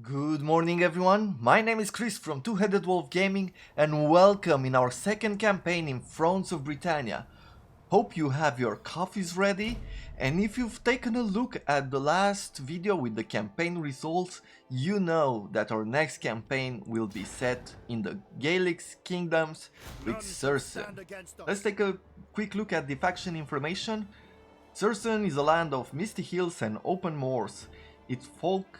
Good morning everyone, my name is Chris from Two-Headed Wolf Gaming and welcome in our second campaign in Thrones of Britannia. Hope you have your coffees ready, and if you've taken a look at the last video with the campaign results, you know that our next campaign will be set in the Gaelic kingdoms with Circenn. Let's take a quick look at the faction information. Circenn is a land of misty hills and open moors. Its folk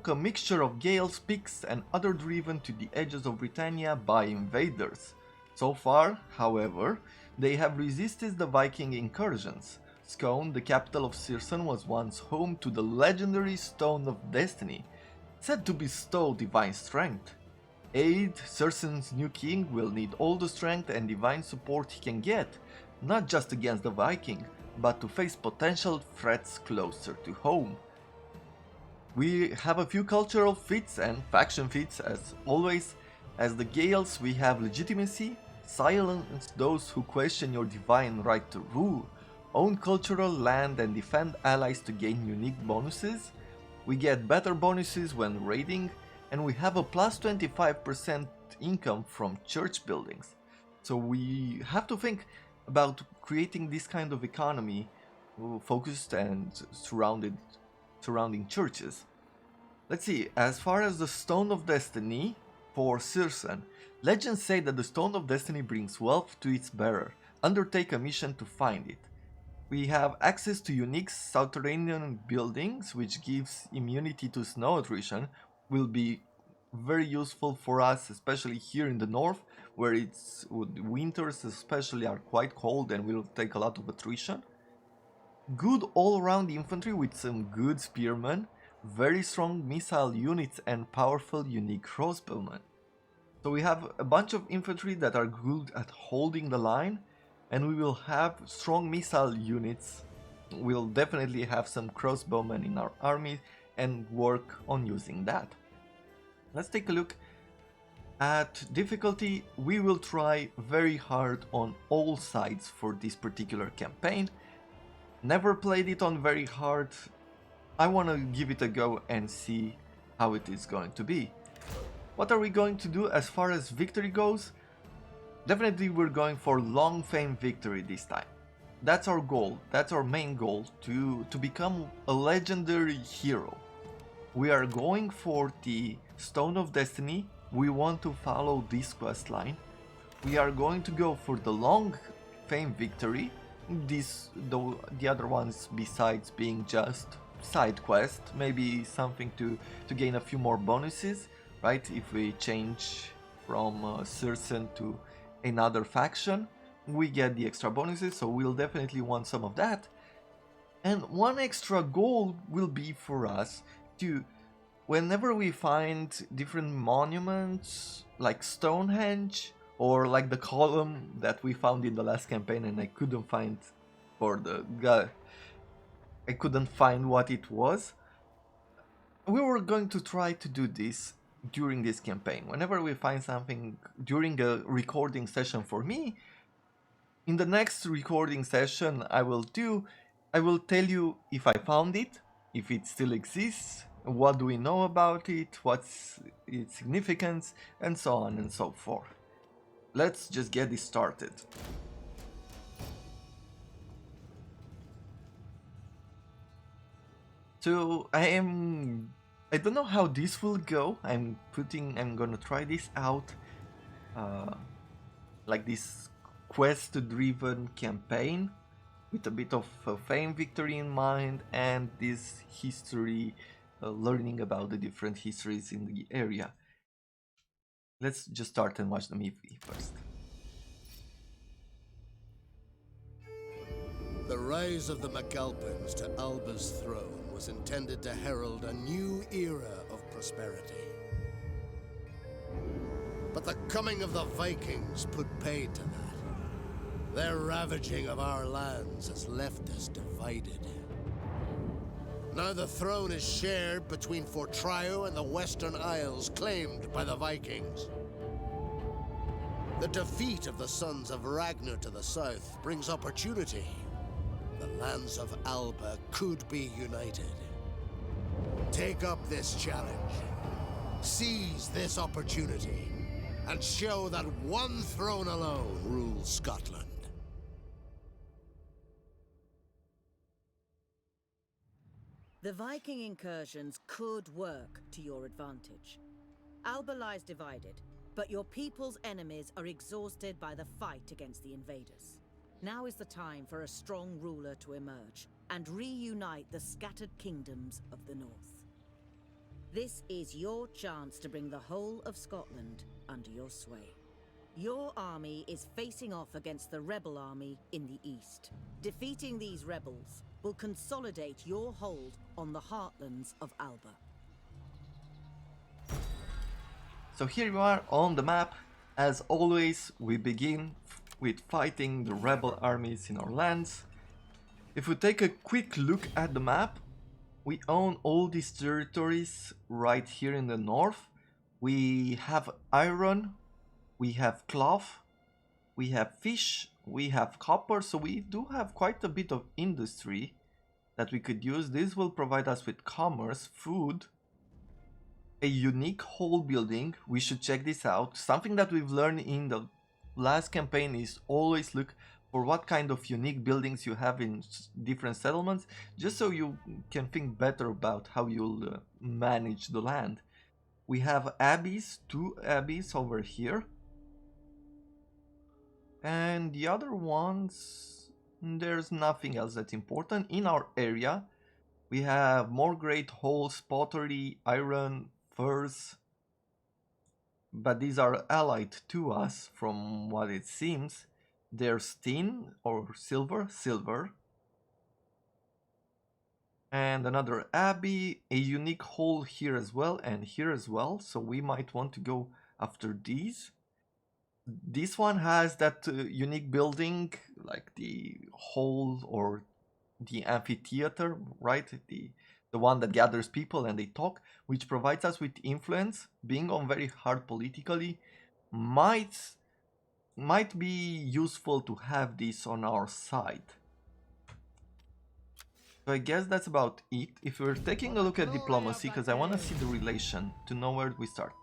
a mixture of Gales, Picts and other driven to the edges of Britannia by invaders. So far, however, they have resisted the Viking incursions. Scone, the capital of Circenn, was once home to the legendary Stone of Destiny, said to bestow divine strength. Aid, Circenn's new king will need all the strength and divine support he can get, not just against the Viking, but to face potential threats closer to home. We have a few cultural fits and faction fits as always. As the Gales we have Legitimacy, silence those who question your divine right to rule, own cultural land and defend allies to gain unique bonuses. We get better bonuses when raiding, and we have a plus 25% income from church buildings. So we have to think about creating this kind of economy focused and surrounding churches. Let's see, as far as the Stone of Destiny for Circenn, legends say that the Stone of Destiny brings wealth to its bearer. Undertake a mission to find it. We have access to unique subterranean buildings, which gives immunity to snow attrition, will be very useful for us, especially here in the north, where winters especially are quite cold and will take a lot of attrition. Good all-around infantry with some good spearmen, very strong missile units and powerful unique crossbowmen. So we have a bunch of infantry that are good at holding the line, and we will have strong missile units. We'll definitely have some crossbowmen in our army and work on using that. Let's take a look at difficulty. We will try very hard on all sides for this particular campaign. Never played it on very hard. I want to give it a go and see how it is going to be. What are we going to do as far as victory goes? Definitely we're going for long fame victory this time. That's our goal, that's our main goal, to become a legendary hero. We are going for the Stone of Destiny. We want to follow this quest line. We are going to go for the long fame victory. The other ones besides being just side quest, maybe something to gain a few more bonuses, right? If we change from Circenn to another faction, we get the extra bonuses, so we'll definitely want some of that. And one extra goal will be for us to, whenever we find different monuments like Stonehenge or like the column that we found in the last campaign and I couldn't find I couldn't find what it was. We were going to try to do this during this campaign. Whenever we find something during a recording session for me, in the next recording session I will tell you if I found it, if it still exists, what do we know about it, what's its significance, and so on and so forth. Let's just get this started. So I don't know how this will go. I'm gonna try this out, like this quest-driven campaign with a bit of fame victory in mind and this history, learning about the different histories in the area. Let's just start and watch the movie first. The rise of the MacAlpins to Alba's throne was intended to herald a new era of prosperity. But the coming of the Vikings put paid to that. Their ravaging of our lands has left us divided. Now the throne is shared between Fortrio and the Western Isles claimed by the Vikings. The defeat of the sons of Ragnar to the south brings opportunity. The lands of Alba could be united. Take up this challenge. Seize this opportunity. And show that one throne alone rules Scotland. The Viking incursions could work to your advantage. Alba lies divided, but your people's enemies are exhausted by the fight against the invaders. Now is the time for a strong ruler to emerge and reunite the scattered kingdoms of the north. This is your chance to bring the whole of Scotland under your sway. Your army is facing off against the rebel army in the east. Defeating these rebels will consolidate your hold on the heartlands of Alba. So here you are on the map. As always, we begin with fighting the rebel armies in our lands. If we take a quick look at the map, we own all these territories right here in the north. We have iron, we have cloth, we have fish, we have copper, so we do have quite a bit of industry that we could use. This will provide us with commerce, food, a unique whole building. We should check this out. Something that we've learned in the last campaign is always look for what kind of unique buildings you have in different settlements, just so you can think better about how you'll manage the land. We have abbeys, 2 abbeys over here. And the other ones, there's nothing else that's important. In our area, we have more great halls, pottery, iron, furs. But these are allied to us from what it seems. There's tin or silver. And another abbey, a unique hole here as well and here as well. So we might want to go after these. This one has that unique building, like the hall or the amphitheater, right? The one that gathers people and they talk, which provides us with influence. Being on very hard politically might be useful to have this on our side. So I guess that's about it. If we're taking a look at diplomacy, because I want to see the relation to know where we start.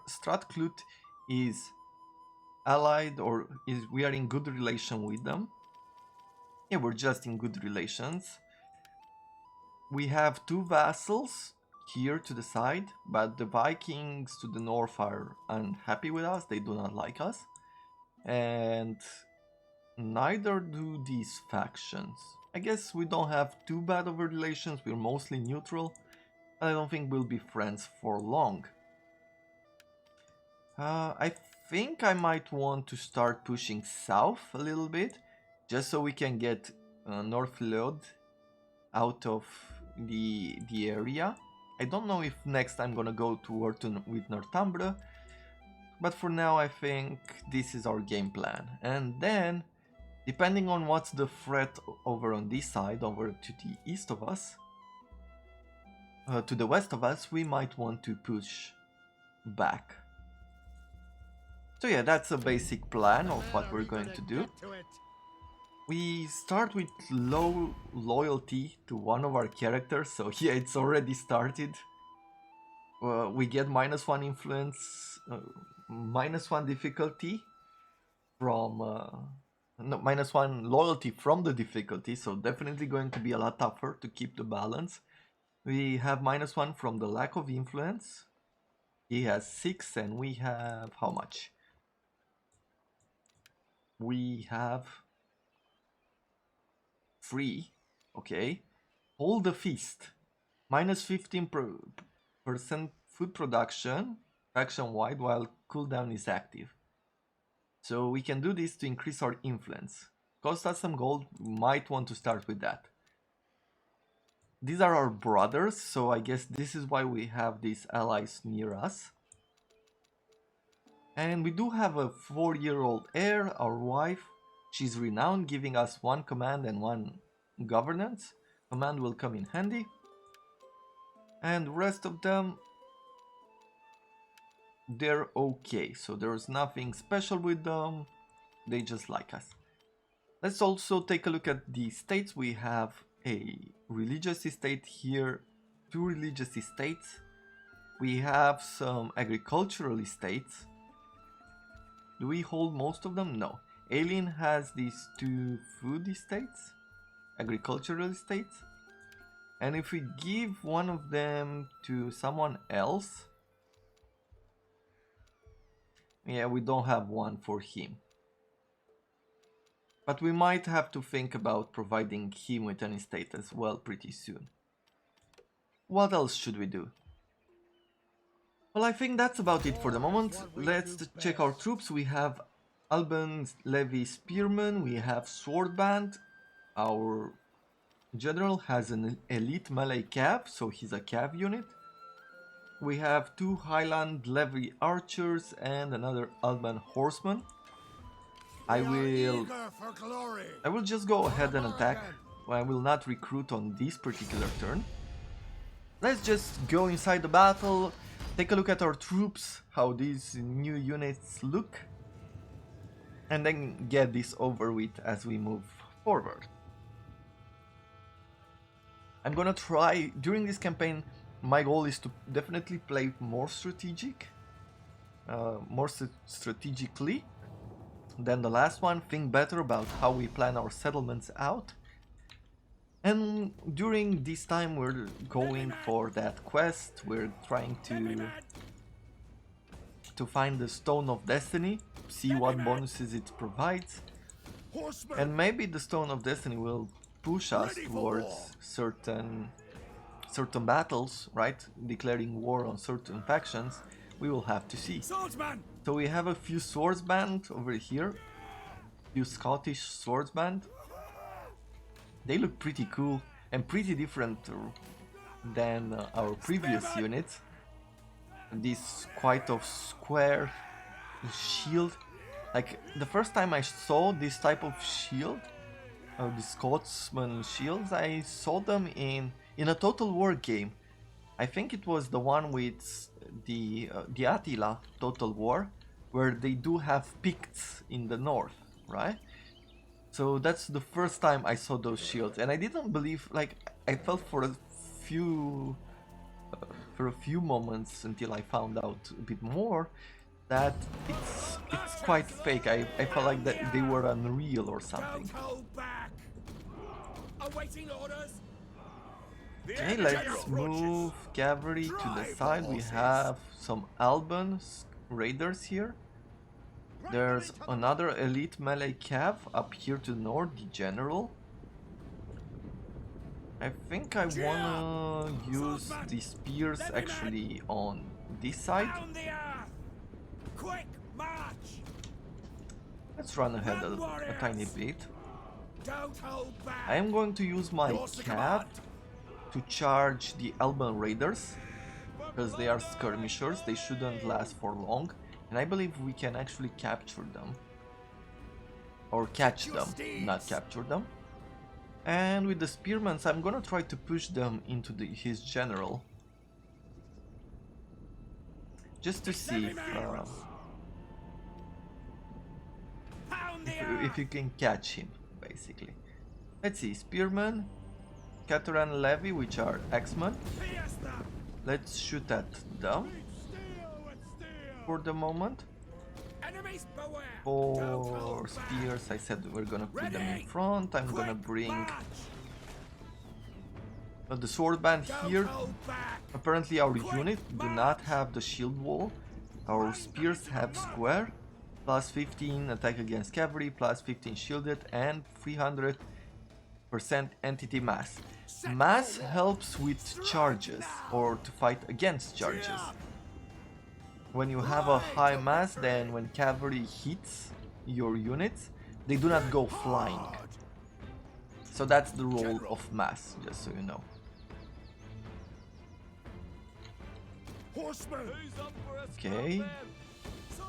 Strathclyde is allied, or we are in good relation with them. Yeah, we're just in good relations. We have 2 vassals here to the side, but the Vikings to the north are unhappy with us. They do not like us. And neither do these factions. I guess we don't have too bad of a relations. We're mostly neutral. I don't think we'll be friends for long. I think I might want to start pushing south a little bit, just so we can get Northload out of the area. I don't know if next I'm gonna go to war with Northumbria, but for now I think this is our game plan. And then, depending on what's the threat over on this side, over to the east of us, to the west of us, we might want to push back. So yeah, that's a basic plan of what we're going to do. We start with low loyalty to one of our characters, so yeah, it's already started. We get -1 influence, -1 difficulty from, no, -1 loyalty from the difficulty, so definitely going to be a lot tougher to keep the balance. We have -1 from the lack of influence. He has 6 and we have how much? We have 3. Okay. Hold the feast. -15% food production faction wide while cooldown is active. So we can do this to increase our influence. Cost us some gold, might want to start with that. These are our brothers, so I guess this is why we have these allies near us. And we do have a 4-year-old heir, our wife. She's renowned, giving us 1 command and 1 governance. Command will come in handy. And the rest of them, they're okay. So there's nothing special with them. They just like us. Let's also take a look at the states. We have a religious estate here 2 religious estates. We have some agricultural estates. Do we hold most of them? No. Alien has these 2 food estates, agricultural estates. And if we give one of them to someone else, yeah, we don't have one for him. But we might have to think about providing him with an estate as well pretty soon. What else should we do? Well, I think that's about it for the moment. Let's check our troops. We have Alban Levy Spearman, we have Swordband. Our general has an elite melee cav, so he's a cav unit. We have 2 Highland Levy archers and another Alban horseman. I will just go ahead and attack. I will not recruit on this particular turn. Let's just go inside the battle, take a look at our troops, how these new units look, and then get this over with as we move forward. I'm gonna try, during this campaign, my goal is to definitely play more strategically than the last one, think better about how we plan our settlements out. And during this time we're going for that quest, we're trying to find the Stone of Destiny, see what bonuses it provides, and maybe the Stone of Destiny will push us towards certain battles, right? Declaring war on certain factions. We will have to see. So we have a few swordsband over here, few Scottish swordsband. They look pretty cool and pretty different than our previous units. This quite of square shield. Like the first time I saw this type of shield, the Scotsman shields, I saw them in a Total War game. I think it was the one with the Attila Total War, where they do have Picts in the north, right? So that's the first time I saw those shields, and I didn't believe, like, I felt for a few moments until I found out a bit more that it's quite fake. I felt like that they were unreal or something. Okay, let's move cavalry to the side. We have some Alban raiders here. There's another elite melee cav up here to the north, the general. I think I wanna use the spears actually on this side. Let's run ahead a tiny bit. I am going to use my cav to charge the Alban raiders, because they are skirmishers, they shouldn't last for long, and I believe we can actually capture them. Or catch them, not capture them. And with the spearmen, I'm gonna try to push them into his general. Just to see if you can catch him, basically. Let's see, spearmen, Cateran Levy, which are X-Men. Let's shoot at them for the moment. For spears, I said we're gonna put them in front. I'm gonna bring the swordband here. Apparently our unit do not have the shield wall. Our spears have square, plus 15 attack against cavalry, plus 15 shielded, and 300% entity mass. Mass helps with charges, or to fight against charges. When you have a high mass, then when cavalry hits your units, they do not go flying. So that's the role of mass, just so you know. Okay.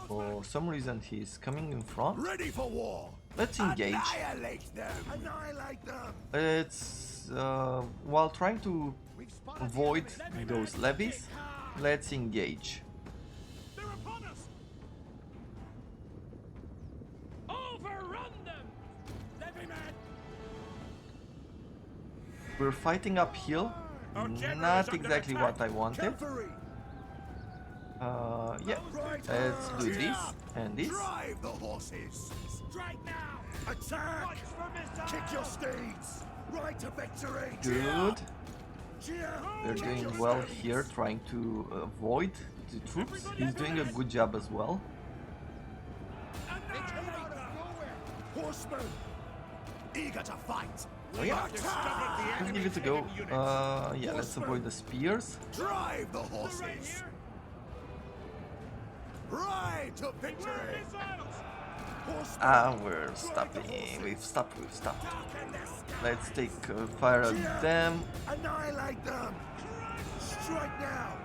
For some reason he's coming in front. Ready for war. Let's engage. Let's while trying to avoid those levies, let's engage. We're fighting uphill. not exactly what I wanted. Yeah, let's do this and this. Drive the horses. Strike now. Attack. Kick your steeds. Right to victory. Good. They're doing well here, trying to avoid the troops. He's doing a good job as well. Horsemen, eager to fight. Oh yeah, let's give it a go. Yeah, let's avoid the spears. Drive the horses. Ride to victory. We're stopping. We've stopped. Let's take fire at them. Annihilate them. Strike now.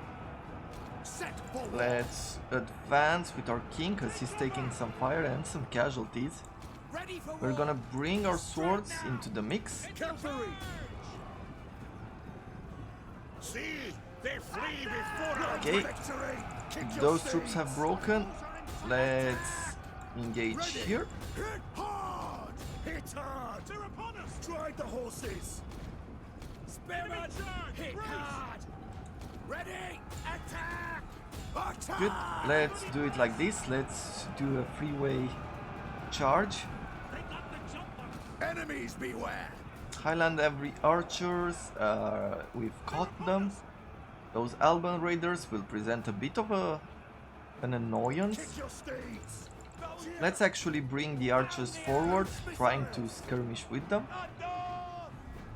Set forward. Let's advance with our king because he's taking some fire and some casualties. We're gonna bring our swords into the mix. Cavalry. See, they flee before Okay, victory. those troops have broken. Let's engage here. Hit hard. Hit hard. They're upon us. Drive the horses. Spirit. Hit hard. Ready. Attack. Attack. Good. Let's do it like this. Let's do a freeway charge. Enemies beware. Highland every archers. We've caught them. Those Alban raiders will present a bit of an annoyance. Kick your steeds. Let's actually bring the archers forward, trying to skirmish with them.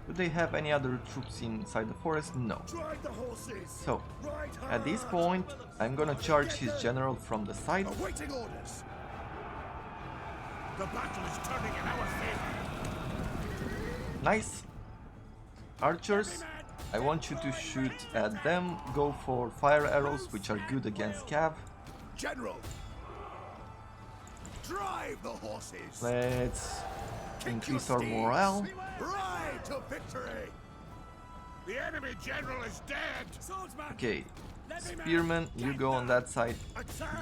Do they have any other troops inside the forest? No. Drive the horses. So, at this point, I'm gonna charge his general from the side. Awaiting orders. The battle is turning in our favor. Nice. Archers, I want you to shoot at them. Go for fire arrows, which are good against cav. General. Drive the horses. Let's increase our morale. Ride to victory. The enemy general is dead. Swordsman. Okay, spearmen, you go on that side.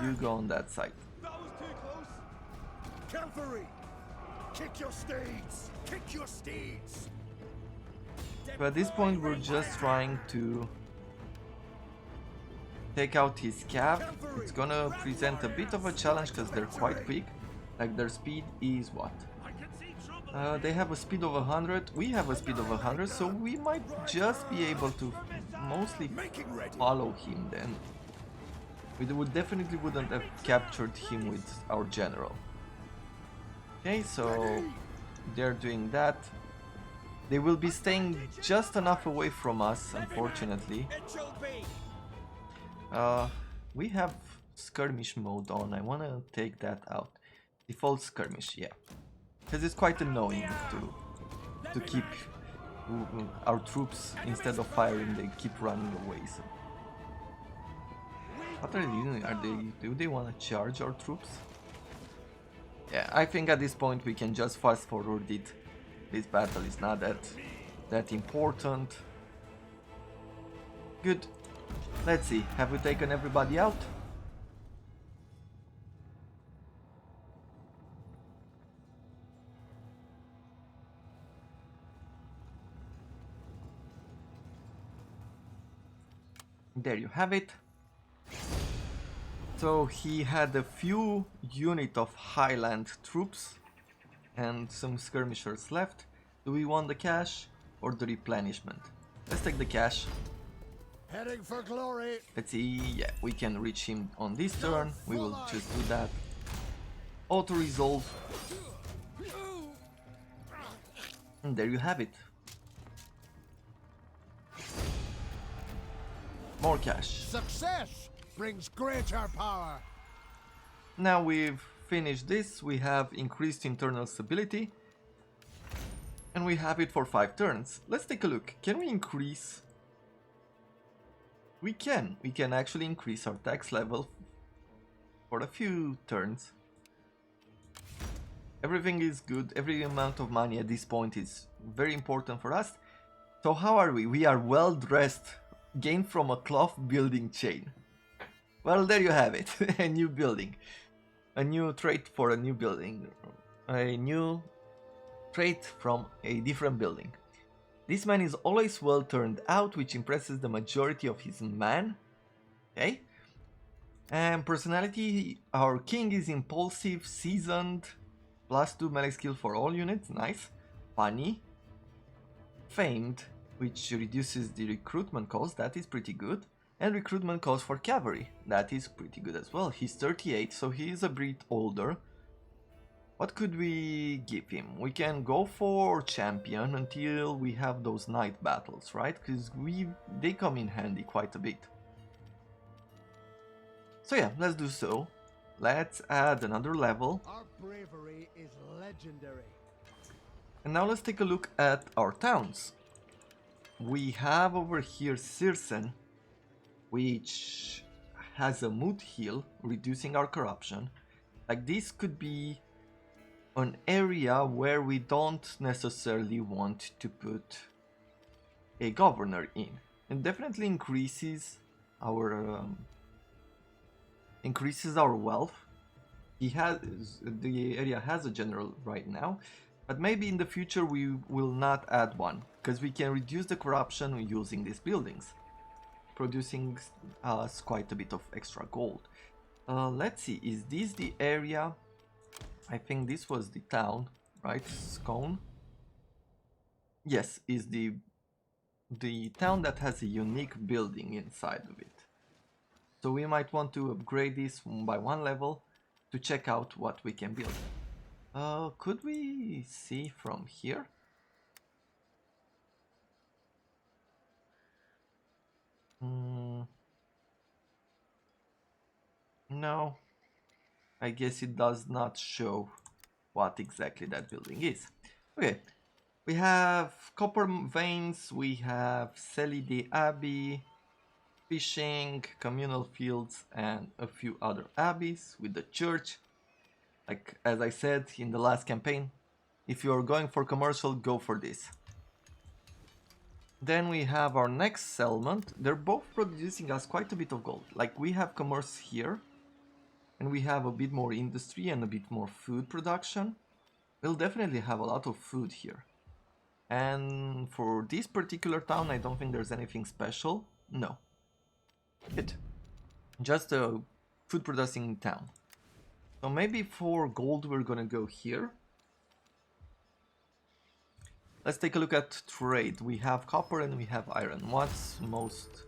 You go on that side. That was too close. Cavalry. Kick your steeds. Kick your steeds. But at this point, we're just trying to take out his cav. It's gonna present a bit of a challenge because they're quite quick. Like their speed is what? They have a speed of 100, we have a speed of 100, so we might just be able to mostly follow him then. We would definitely wouldn't have captured him with our general. Okay, so they're doing that. They will be staying just enough away from us, unfortunately. We have skirmish mode on. I wanna take that out. Default skirmish, yeah. Because it's quite annoying to keep our troops, instead of firing, they keep running away. So. What are they doing? Do they want to charge our troops? Yeah, I think at this point we can just fast forward it. This battle is not that important. Good. Let's see, have we taken everybody out? There you have it. So he had a few units of Highland troops and some skirmishers left. Do we want the cash or the replenishment? Let's take the cash. Heading for glory. Let's see, yeah, we can reach him on this turn. We will just do that. Auto resolve. And there you have it. More cash. Success brings greater power. Now we've finished this, we have increased internal stability. And we have it for 5 turns. Let's take a look. Can we increase? We can actually increase our tax level for a few turns. Everything is good, every amount of money at this point is very important for us. So how are we? We are well dressed, gained from a cloth building chain. Well, there you have it, a new building. A new trait for a new building. A new trait from a different building. This man is always well turned out, which impresses the majority of his men. Okay. And personality, our king is impulsive, seasoned, +2 melee skill for all units, nice. Funny. Famed, which reduces the recruitment cost, that is pretty good. And recruitment cost for cavalry, that is pretty good as well. He's 38, so he is a bit older. What could we give him? We can go for champion until we have those night battles, right? Because they come in handy quite a bit. So yeah, let's do so. Let's add another level. Our bravery is legendary. And now let's take a look at our towns. We have over here Circenn, which has a mood heal, reducing our corruption. Like this could be an area where we don't necessarily want to put a governor in. It definitely increases our wealth. The area has a general right now, but maybe in the future we will not add one, because we can reduce the corruption using these buildings, producing us quite a bit of extra gold. Let's see, is this the area? I think this was the town, right? Scone. Yes, is the town that has a unique building inside of it. So we might want to upgrade this by 1 level to check out what we can build. Could we see from here? No, I guess it does not show what exactly that building is. Okay, we have copper veins, we have Celi de Abbey, fishing, communal fields, and a few other abbeys with the church. Like as I said in the last campaign, if you are going for commercial, go for this. Then we have our next settlement. They're both producing us quite a bit of gold. Like we have commerce here, and we have a bit more industry and a bit more food production. We'll definitely have a lot of food here. And for this particular town, I don't think there's anything special. No. Good. Just a food producing town. So maybe for gold we're gonna go here. Let's take a look at trade. We have copper and we have iron. What's most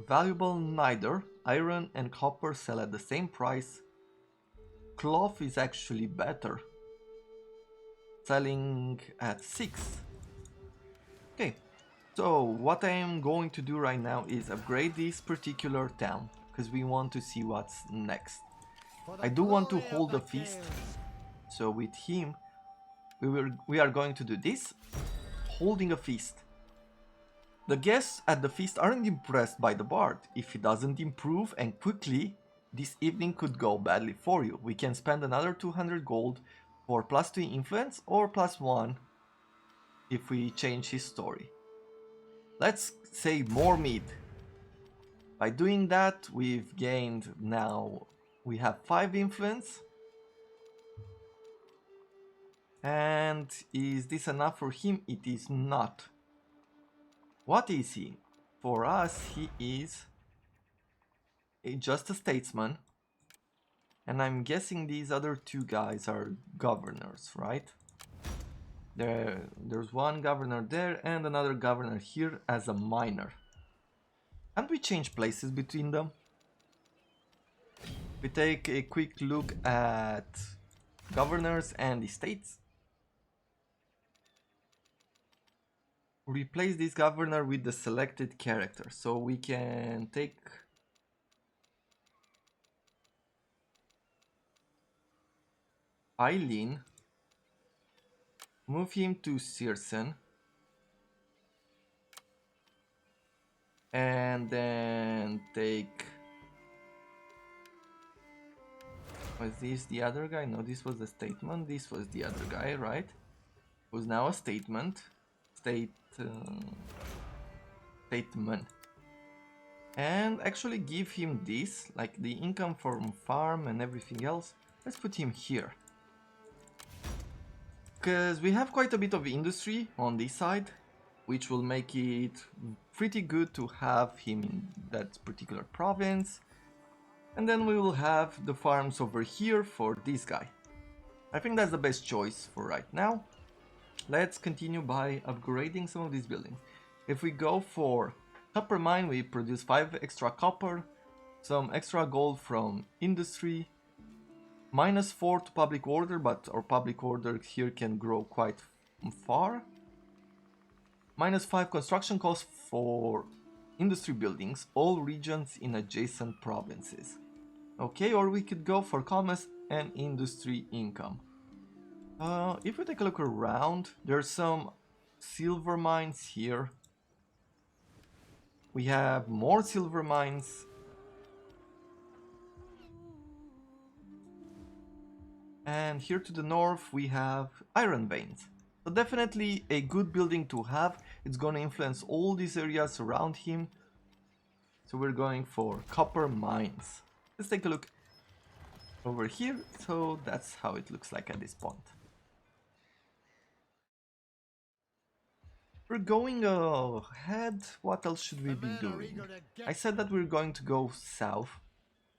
valuable? Neither. Iron and copper sell at the same price. Cloth is actually better, selling at 6. Okay, so what I am going to do right now is upgrade this particular town, because we want to see what's next. I do want to hold a feast, so with him we are going to do this, holding a feast. The guests at the feast aren't impressed by the bard. If he doesn't improve and quickly, this evening could go badly for you. We can spend another 200 gold for +2 influence or +1 if we change his story. Let's say more mead. By doing that, we've gained now, we have 5 influence. And is this enough for him? It is not. What is he? For us, he is just a statesman. And I'm guessing these other 2 guys are governors, right? There's one governor there and another governor here as a minor. Can't we change places between them? We take a quick look at governors and estates. Replace this governor with the selected character. So we can take Eileen, move him to Circenn, and then take, was this the other guy? No, this was a statement. This was the other guy, right? Who's now a statement. Statement. And actually give him this, like the income from farm and everything else. Let's put him here. Because we have quite a bit of industry on this side, which will make it pretty good to have him in that particular province. And then we will have the farms over here for this guy. I think that's the best choice for right now. Let's continue by upgrading some of these buildings. If we go for copper mine, we produce 5 extra copper, some extra gold from industry, -4 to public order, but our public order here can grow quite far. -5 construction costs for industry buildings, all regions in adjacent provinces. Okay, or we could go for commerce and industry income. If we take a look around, there's some silver mines here. We have more silver mines. And here to the north we have iron veins. So definitely a good building to have. It's going to influence all these areas around him. So we're going for copper mines. Let's take a look over here. So that's how it looks like at this point. We're going ahead. What else should we be doing? I said that we're going to go south.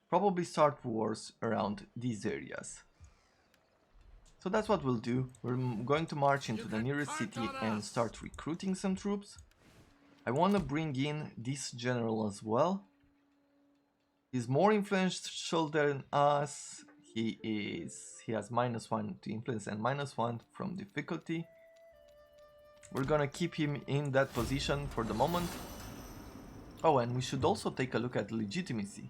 Probably start wars around these areas. So that's what we'll do. We're going to march into the nearest city and start recruiting some troops. I want to bring in this general as well. He's more influential than us. He has -1 to influence and -1 from difficulty. We're gonna keep him in that position for the moment. Oh, and we should also take a look at legitimacy.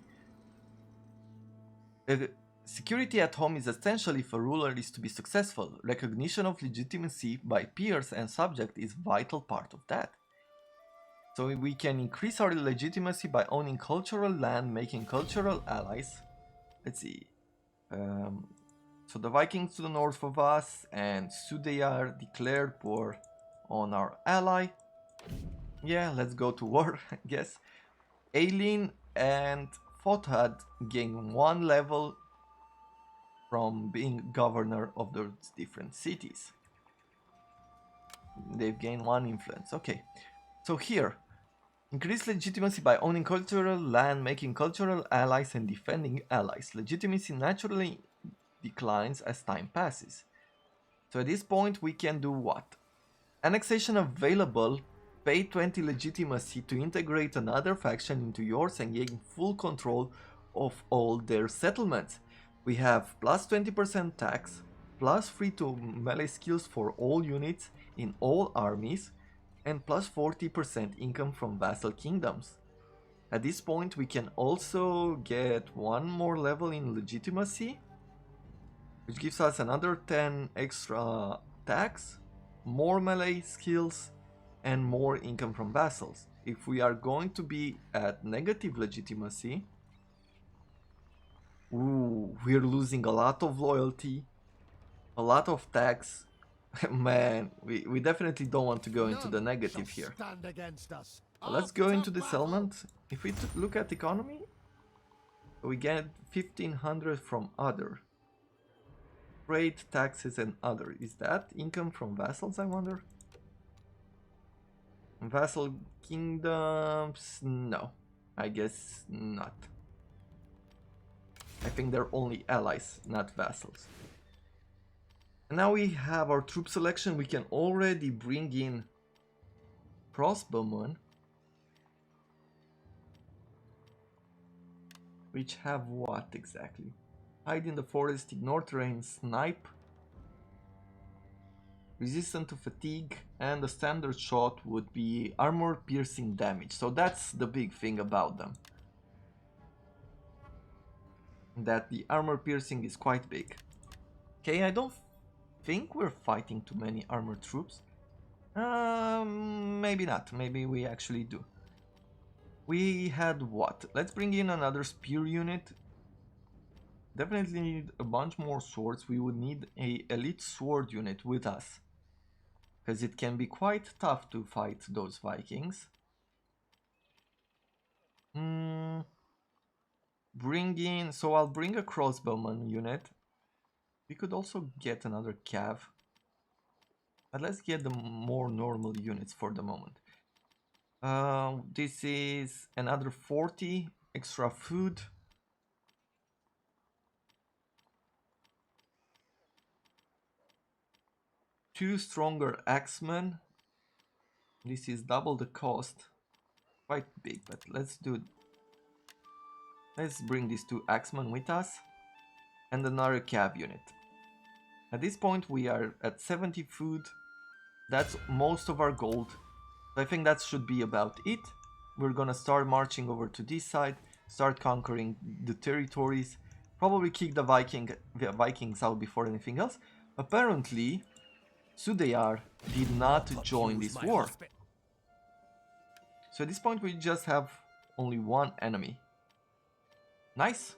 Security at home is essential if a ruler is to be successful. Recognition of legitimacy by peers and subjects is a vital part of that. So we can increase our legitimacy by owning cultural land, making cultural allies. Let's see. So the Vikings to the north of us and Sudeyar declared war on our ally. Yeah, let's go to war, I guess. Aileen and Fothad gain 1 level from being governor of those different cities. They've gained 1 influence. Okay, so here, increase legitimacy by owning cultural land, making cultural allies, and defending allies. Legitimacy naturally declines as time passes. So at this point we can do what? Annexation available. Pay 20 legitimacy to integrate another faction into yours and gain full control of all their settlements. We have plus 20% tax, plus free to melee skills for all units in all armies, and plus 40% income from vassal kingdoms. At this point we can also get 1 more level in legitimacy, which gives us another 10 extra tax, more melee skills, and more income from vassals. If we are going to be at negative legitimacy, we're losing a lot of loyalty, a lot of tax. Man, we definitely don't want to go into the negative here. So let's go into the settlement. If we look at economy, we get 1500 from other. Trade, taxes, and other. Is that income from vassals, I wonder? Vassal kingdoms? No, I guess not. I think they're only allies, not vassals. And now we have our troop selection. We can already bring in crossbowmen, which have what exactly? Hide in the forest, ignore terrain, snipe, resistant to fatigue, and the standard shot would be armor piercing damage. So that's the big thing about them, that the armor piercing is quite big. Okay, I don't think we're fighting too many armored troops. Maybe not, maybe we actually do. We had what? Let's bring in another spear unit. Definitely need a bunch more swords. We would need a elite sword unit with us, because it can be quite tough to fight those Vikings. Bring in, so I'll bring a crossbowman unit. We could also get another cav. But let's get the more normal units for the moment. This is another 40 extra food. Two stronger axemen. This is double the cost. Quite big, but let's bring these two axemen with us. And another cav unit. At this point we are at 70 food. That's most of our gold. So I think that should be about it. We're gonna start marching over to this side, start conquering the territories, probably kick the Vikings out before anything else. Apparently, Sudeyar did not join this war. So at this point we just have only one enemy. Nice.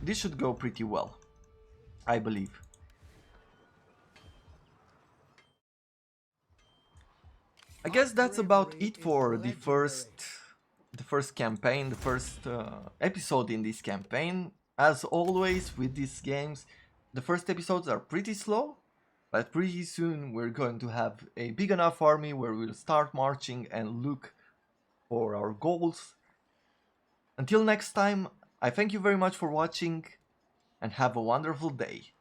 This should go pretty well, I believe. I guess that's about it for the first campaign, the first episode in this campaign. As always with these games, the first episodes are pretty slow, but pretty soon we're going to have a big enough army where we'll start marching and look for our goals. Until next time, I thank you very much for watching and have a wonderful day.